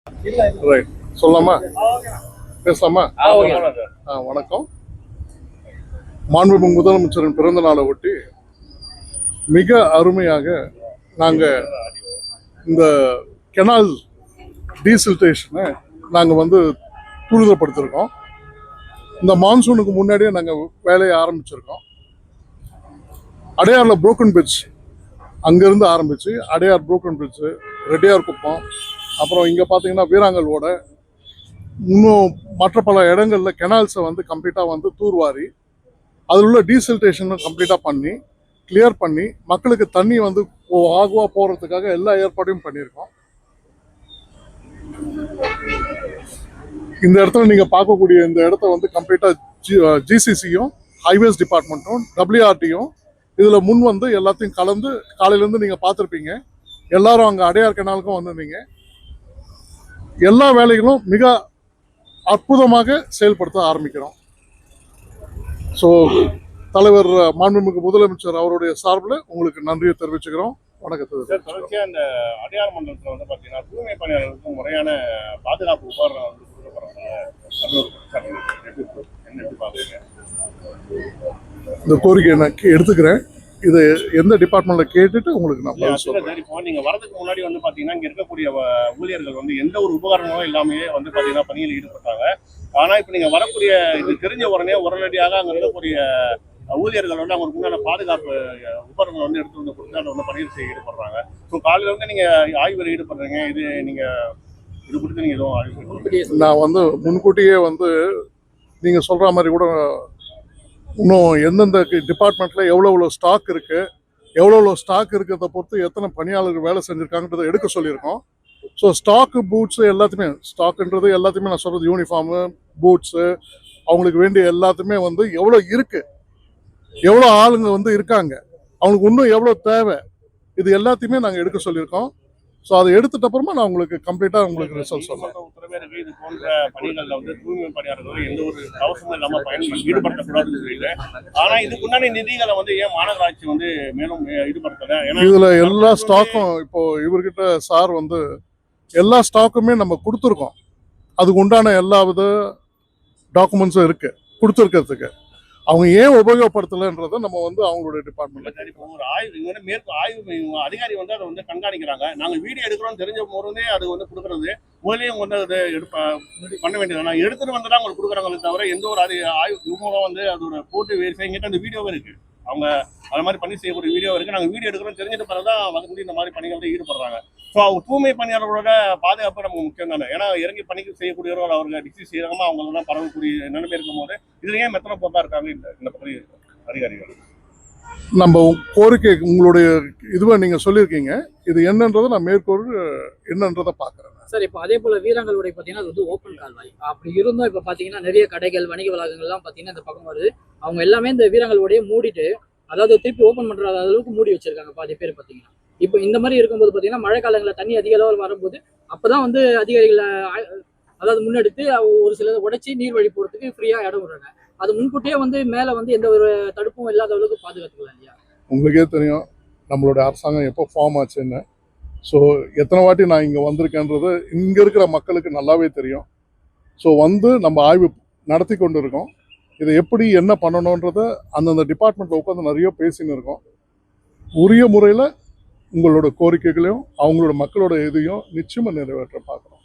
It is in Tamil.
ரைட் சொல்லலாமா, பேசலாமா? வணக்கம். மாண்புமிகு முதலமைச்சரின் பிறந்த நாளை ஒட்டி மிக அருமையாக நாங்கள் இந்த கெனால் டீசில்டேஷனை நாங்கள் வந்து துரிதப்படுத்திருக்கோம். இந்த மான்சூனுக்கு முன்னாடியே நாங்கள் வேலையை ஆரம்பிச்சிருக்கோம். அடையாரில் புரோக்கன் பிரிட்ஜ் அங்கேருந்து ஆரம்பித்து அடையார் புரோக்கன் பிரிட்ஜு, ரெட்டியார் குப்பம், அப்புறம் இங்கே பார்த்தீங்கன்னா வீராங்கல் ஓடை, இன்னும் மற்ற பல இடங்களில் கெனால்ஸை வந்து கம்ப்ளீட்டாக வந்து தூர்வாரி அதில் உள்ள டீசில்டேஷனை கம்ப்ளீட்டாக பண்ணி கிளியர் பண்ணி மக்களுக்கு தண்ணி வந்து ஆகுவா போகிறதுக்காக எல்லா ஏற்பாடையும் பண்ணியிருக்கோம். இந்த இடத்துல நீங்கள் பார்க்கக்கூடிய இந்த இடத்த வந்து கம்ப்ளீட்டாக ஜிசிசியும் ஹைவேஸ் டிபார்ட்மெண்ட்டும் WRTயும் இதில் முன் வந்து எல்லாத்தையும் கலந்து காலையிலேருந்து நீங்கள் பார்த்துருப்பீங்க. எல்லாரும் அங்கே அடையார் கெனாலுக்கும் வந்திருந்தீங்க. எல்லா வேலைகளும் மிக அற்புதமாக செயல்படுத்த ஆரம்பிக்கிறோம். ஸோ தலைவர் மாண்புமிகு முதலமைச்சர் அவருடைய சார்பில் உங்களுக்கு நன்றியை தெரிவிச்சுக்கிறோம். வணக்கத்தை. அந்த அடையார் மண்டலத்தில் வந்து பார்த்தீங்கன்னா தூய்மை பணியாளர்களுக்கு முறையான பாதுகாப்பு உபகரணம் வந்து கொடுக்கப்படுறாங்க. இந்த கோரிக்கை நான் எடுத்துக்கிறேன். இது எந்த டிபார்ட்மெண்ட்ல கேட்டுட்டு உங்களுக்கு நான் பதில் சொல்றேன். இப்போ நீங்க வரதுக்கு முன்னாடி வந்து பாத்தீங்கன்னா இங்க இருக்கக்கூடிய ஊழியர்கள் வந்து எந்த ஒரு உபகரணமும் இல்லாமே வந்து பாத்தீங்கன்னா பணியில் ஈடுபட்டாங்க. ஆனா இப்ப நீங்க வரக்கூடிய இது தெரிஞ்ச உடனடியாக அங்க இருக்கக்கூடிய ஊழியர்கள் வந்து அவங்களுக்கு உண்டான பாதுகாப்பு உபகரணங்கள் வந்து எடுத்து வந்து கொடுத்து அதை வந்து பணியில் செய்ய ஈடுபடுறாங்க. ஸோ காலையில வந்து நீங்க ஆய்வில் ஈடுபடுறீங்க. இது குறித்து நீங்க எதுவும் ஆய்வு? நான் வந்து முன்கூட்டியே வந்து நீங்க சொல்ற மாதிரி கூட இன்னும் எந்தெந்த டிபார்ட்மெண்ட்ல எவ்வளோ ஸ்டாக் இருக்கு, எவ்வளோ ஸ்டாக் இருக்கிறத பொறுத்து எத்தனை பணியாளர்கள் வேலை செஞ்சிருக்காங்கன்றதை எடுக்க சொல்லியிருக்கோம். ஸோ ஸ்டாக்கு, பூட்ஸு எல்லாத்தையுமே, ஸ்டாக்குன்றது எல்லாத்தையுமே நான் சொல்றது யூனிஃபார்மு, பூட்ஸு, அவங்களுக்கு வேண்டிய எல்லாத்தையுமே வந்து எவ்வளோ இருக்கு, எவ்வளோ ஆளுங்க வந்து இருக்காங்க, அவங்களுக்கு இன்னும் எவ்வளோ தேவை, இது எல்லாத்தையுமே நாங்கள் எடுக்க சொல்லியிருக்கோம். ஸோ அதை எடுத்துட்ட அப்புறமா நான் உங்களுக்கு கம்ப்ளீட்டாக உங்களுக்கு ரிசல்ட் சொல்றேன். இது போன்ற பணிகளில் வந்து தூய்மை பணியாளர்கள் எந்த ஒரு அவசரமும் இல்லாமல் ஈடுபடுத்தக்கூடாதுன்னு சொல்லிட்டு, ஆனால் இதுக்கு முன்னாடி நிதிகளை வந்து ஏன் மாநகராட்சி வந்து மேலும் ஈடுபடுத்தல? இதுல எல்லா ஸ்டாக்கும் இப்போ இவர்கிட்ட சார் வந்து எல்லா ஸ்டாக்குமே நம்ம கொடுத்துருக்கோம். அதுக்கு உண்டான எல்லா வித டாக்குமெண்ட்ஸும் இருக்கு கொடுத்துருக்கிறதுக்கு. அவங்க ஏன் உபயோகப்படுத்தலைன்றதை நம்ம வந்து அவங்களுடைய டிபார்ட்மெண்ட்ல ஒரு ஆய்வு அதிகாரி வந்து அதை வந்து கண்காணிக்கிறாங்க. நாங்கள் வீடியோ எடுக்கிறோம் தெரிஞ்ச போதே அது வந்து கொடுக்குறது முதலையும் வந்து அதை பண்ண வேண்டியது. நான் எடுத்துட்டு வந்து தான் அவங்களுக்கு கொடுக்குறாங்களே தவிர எந்த ஒரு ஆய்வு மூலம் வந்து அதோட போட்டு வெரிஃபைங்கிட்ட அந்த வீடியோவே இருக்கு. அவங்க அது மாதிரி பண்ணி செய்யக்கூடிய வீடியோ இருக்கு. நாங்கள் வீடியோ எடுக்கிறோம் தெரிஞ்சிட்டு பிறகுதான் வந்து இந்த மாதிரி பணிகள் ஈடுபடுறாங்க. ஸோ அவங்க தூய்மை பணியாளர்களோட பாதுகாப்பு நமக்கு முக்கியம் தானே. ஏன்னா இறங்கி பணிக்கு செய்யக்கூடியவர்கள் அவர்கள் டிசீஸ் செய்யறாம அவங்களெல்லாம் பரவக்கூடிய நிலைமை இருக்கும் போது இதுல ஏன் மெத்தனை போட்டா இருக்காங்க இந்த பகுதி அதிகாரிகள்? நம்ம கோரிக்கை உங்களுடைய இதுவை நீங்க சொல்லியிருக்கீங்க. இது என்னன்றதை நான் மேற்கொண்டு என்னன்றதை பார்க்குறேன் சார். இப்போ அதே போல வீராங்கலுடைய பார்த்தீங்கன்னா அது வந்து ஓப்பன் கால்வாய். அப்படி இருந்தும் இப்போ பார்த்தீங்கன்னா நிறைய கடைகள், வணிக வளாகங்கள்லாம் பார்த்தீங்கன்னா இந்த பக்கம் வருது. அவங்க எல்லாமே இந்த வீராங்கலுடைய மூடிட்டு, அதாவது திருப்பி ஓப்பன் பண்ற அளவுக்கு மூடி வச்சிருக்காங்க பாதி பேர் பார்த்தீங்கன்னா. இப்போ இந்த மாதிரி இருக்கும்போது பார்த்தீங்கன்னா மழை காலங்களில் தண்ணி அதிக அளவில் வரும்போது அப்போதான் வந்து அதிகாரிகளை அதாவது முன்னெடுத்து ஒரு சில உடைச்சி நீர் வழி போகிறதுக்கு ஃப்ரீயாக இடம் விடுறாங்க. அது முன்கூட்டியே வந்து மேலே வந்து எந்த ஒரு தடுப்பும் இல்லாத அளவுக்கு பாதுகாத்துக்கலாம் இல்லையா? உங்களுக்கே தெரியும் நம்மளுடைய அரசாங்கம் எப்போ ஃபார்ம் ஆச்சுன்னு. ஸோ எத்தனை வாட்டி நான் இங்கே வந்திருக்கேன்றது இங்கே இருக்கிற மக்களுக்கு நல்லாவே தெரியும். ஸோ வந்து நம்ம ஆய்வு நடத்தி கொண்டு இருக்கோம். இதை எப்படி என்ன பண்ணணுன்றத அந்தந்த டிபார்ட்மெண்ட்டில் உட்காந்து நிறைய பேசின்னு இருக்கோம். உரிய முறையில் உங்களோட கோரிக்கைகளையும் அவங்களோட மக்களோட இதையும் நிச்சயமாக நிறைவேற்ற பார்க்குறோம்.